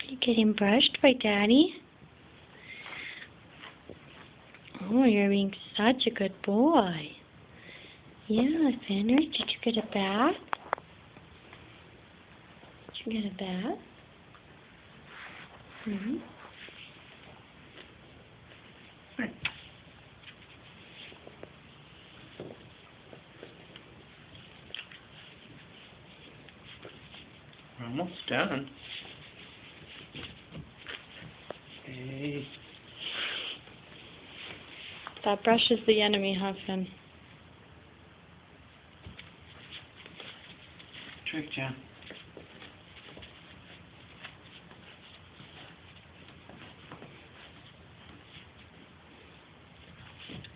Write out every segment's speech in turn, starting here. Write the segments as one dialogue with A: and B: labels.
A: You getting brushed by Daddy? Oh, you're being such a good boy. Yeah, Fenner, did you get a bath? Did you get a bath? Mm-hmm.
B: We're almost done. Hey.
A: That brush is the enemy, huh, Finn?
B: Trick, Jan.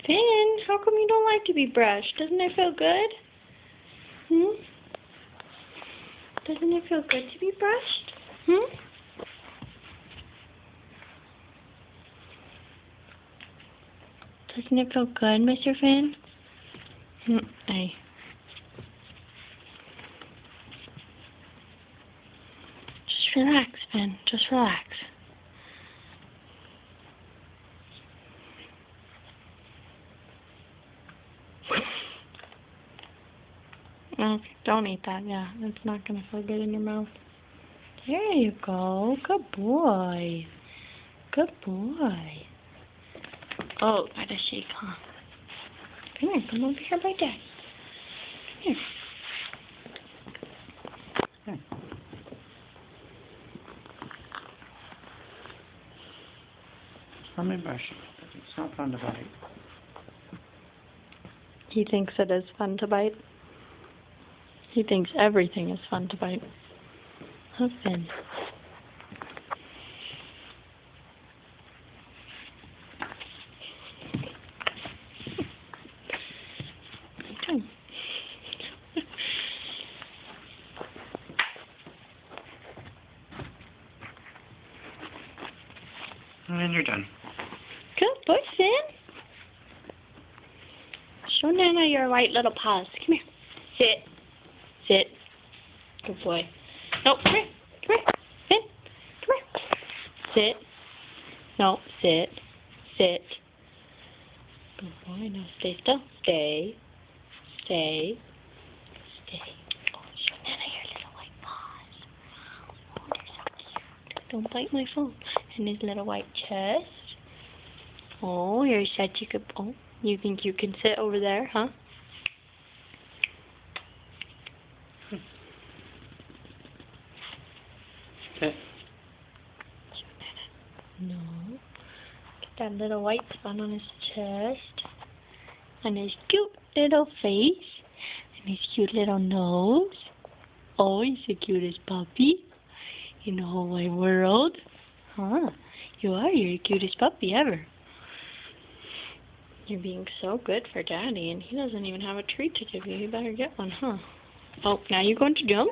A: Finn, how come you don't like to be brushed? Doesn't it feel good? Doesn't it feel good to be brushed? Doesn't it feel good, Mr. Finn? Aye. Just relax, Finn. Just relax. Okay, don't eat that. Yeah, it's not going to feel good in your mouth. There you go. Good boy. Good boy. Oh, gotta shake, huh? Come here. Come over here by Dad. Come here.
B: Let me brush it. It's not fun to bite.
A: He thinks it is fun to bite. He thinks everything is fun to bite. Huh, Finn?
B: And you're done.
A: Good boy, Finn. Show Nana your white little paws. Come here. Sit. Sit. Good boy. No, come here. Come here. Finn. Come here. Sit. No, sit. Sit. Good boy. Now stay still. Stay. Stay. Stay. Oh, show Nana your little white paws. Oh, they're so cute. Don't bite my phone. And his little white chest. Oh, you're such a good... Oh, you think you can sit over there, huh?
B: Sit.
A: No. Get that little white spot on his chest. And his cute little face. And his cute little nose. Oh, he's the cutest puppy in the whole wide world. Huh? You are. You're the cutest puppy ever. You're being so good for Daddy, and he doesn't even have a treat to give you. You better get one, huh? Oh, now you're going to jump?